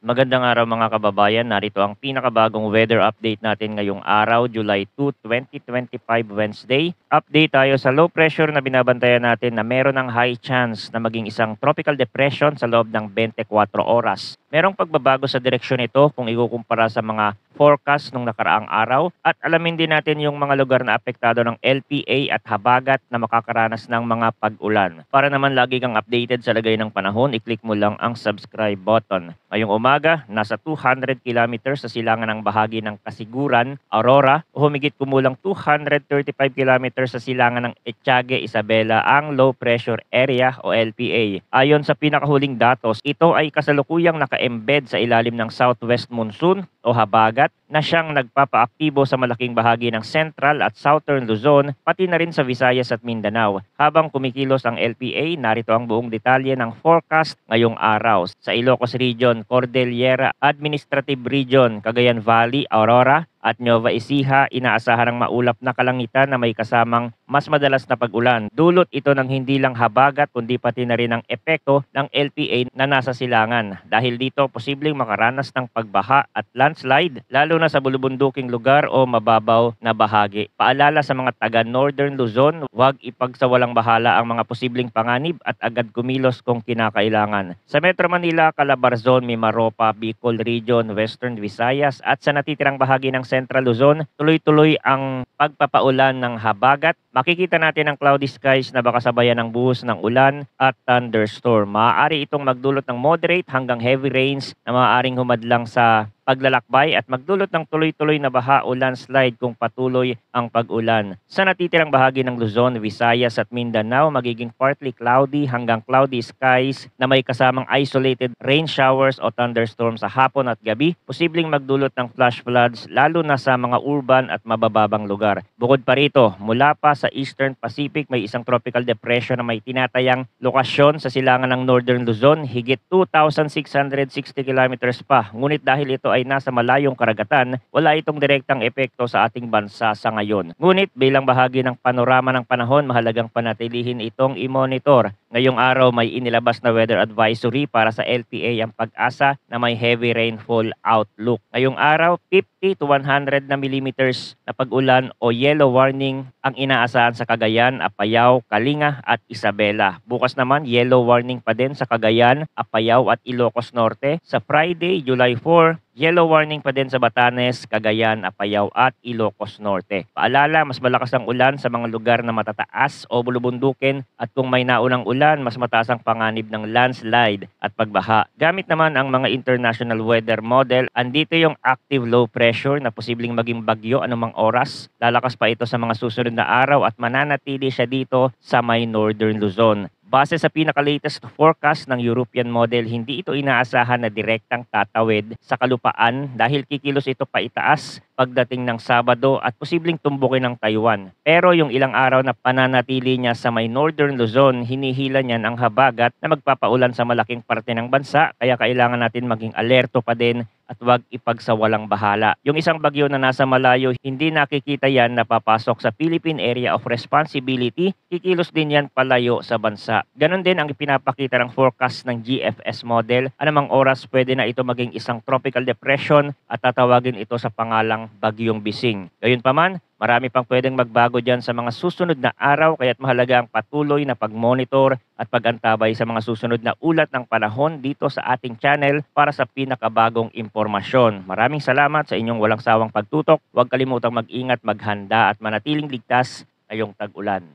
Magandang araw mga kababayan. Narito ang pinakabagong weather update natin ngayong araw, July 2, 2025 Wednesday. Update tayo sa low pressure na binabantayan natin na meron ng high chance na maging isang tropical depression sa loob ng 24 oras. Merong pagbabago sa direksyon nito kung ikukumpara sa mga forecast nung nakaraang araw at alamin din natin yung mga lugar na apektado ng LPA at habagat na makakaranas ng mga pag-ulan. Para naman lagi kang updated sa lagay ng panahon, i-click mo lang ang subscribe button. Ngayong umaga, nasa 200 kilometers sa silangan ng bahagi ng Kasiguran, Aurora, o humigit kumulang 235 kilometers sa silangan ng Etiague, Isabela ang low pressure area o LPA. Ayon sa pinakahuling datos, ito ay kasalukuyang naka-embed sa ilalim ng southwest monsoon o habagat na siyang nagpapaaktibo sa malaking bahagi ng Central at Southern Luzon, pati na rin sa Visayas at Mindanao. Habang kumikilos ang LPA, narito ang buong detalye ng forecast ngayong araw. Sa Ilocos Region, Cordillera Administrative Region, Cagayan Valley, Aurora, at Nueva Ecija, inaasahan ng maulap na kalangitan na may kasamang mas madalas na pag-ulan. Dulot ito ng hindi lang habagat kundi pati na rin ang epekto ng LPA na nasa silangan. Dahil dito, posibleng makaranas ng pagbaha at landslide, lalo na sa bulubunduking lugar o mababaw na bahagi. Paalala sa mga taga Northern Luzon, huwag ipagsawalang bahala ang mga posibleng panganib at agad kumilos kung kinakailangan. Sa Metro Manila, Calabarzon, Mimaropa, Bicol Region, Western Visayas at sa natitirang bahagi ng Central Luzon, tuloy-tuloy ang pagpapaulan ng habagat. Makikita natin ang cloudy skies na baka sabayan ng buhos ng ulan at thunderstorm. Maaari itong magdulot ng moderate hanggang heavy rains na maaaring humadlang sa paglalakbay at magdulot ng tuloy-tuloy na baha o landslide kung patuloy ang pag-ulan. Sa natitirang bahagi ng Luzon, Visayas at Mindanao, magiging partly cloudy hanggang cloudy skies na may kasamang isolated rain showers o thunderstorm sa hapon at gabi, posibleng magdulot ng flash floods lalo na sa mga urban at mabababang lugar. Bukod pa rito, mula pa sa Eastern Pacific, may isang tropical depression na may tinatayang lokasyon sa silangan ng Northern Luzon, higit 2,660 kilometers pa. Ngunit dahil ito ay nasa malayong karagatan, wala itong direktang epekto sa ating bansa sa ngayon. Ngunit bilang bahagi ng panorama ng panahon, mahalagang panatilihin itong i-monitor. Ngayong araw may inilabas na weather advisory para sa LPA ang Pag-asa na may heavy rainfall outlook. Ngayong araw, 50 to 100 na millimeters na pag-ulan o yellow warning ang inaasahan sa Cagayan, Apayao, Kalinga at Isabela. Bukas naman, yellow warning pa din sa Cagayan, Apayao at Ilocos Norte. Sa Friday, July 4, yellow warning pa din sa Batanes, Cagayan, Apayao at Ilocos Norte. Paalala, mas malakas ang ulan sa mga lugar na matataas o bulubundukin at kung may naunang ulan, mas mataas ang panganib ng landslide at pagbaha. Gamit naman ang mga international weather model, andito yung active low pressure na posibleng maging bagyo anumang oras. Lalakas pa ito sa mga susunod na araw at mananatili siya dito sa may Northern Luzon. Base sa pinaka-latest forecast ng European model, hindi ito inaasahan na direktang tatawid sa kalupaan dahil kikilos ito pa itaas pagdating ng Sabado at posibleng tumbukin ng Taiwan. Pero yung ilang araw na pananatili niya sa may Northern Luzon, hinihila niyan ang habagat na magpapaulan sa malaking parte ng bansa, kaya kailangan natin maging alerto pa din at huwag ipagsawalang bahala. Yung isang bagyo na nasa malayo, hindi nakikita yan na papasok sa Philippine Area of Responsibility, kikilos din yan palayo sa bansa. Ganon din ang ipinapakita ng forecast ng GFS model. Anumang oras pwede na ito maging isang tropical depression at tatawagin ito sa pangalang Bagyong Bising. Gayunpaman, marami pang pwedeng magbago dyan sa mga susunod na araw, kaya't mahalaga ang patuloy na pag-monitor at pag-antabay sa mga susunod na ulat ng panahon dito sa ating channel para sa pinakabagong impormasyon. Maraming salamat sa inyong walang sawang pagtutok. Huwag kalimutang mag-ingat, maghanda at manatiling ligtas ngayong tag-ulan.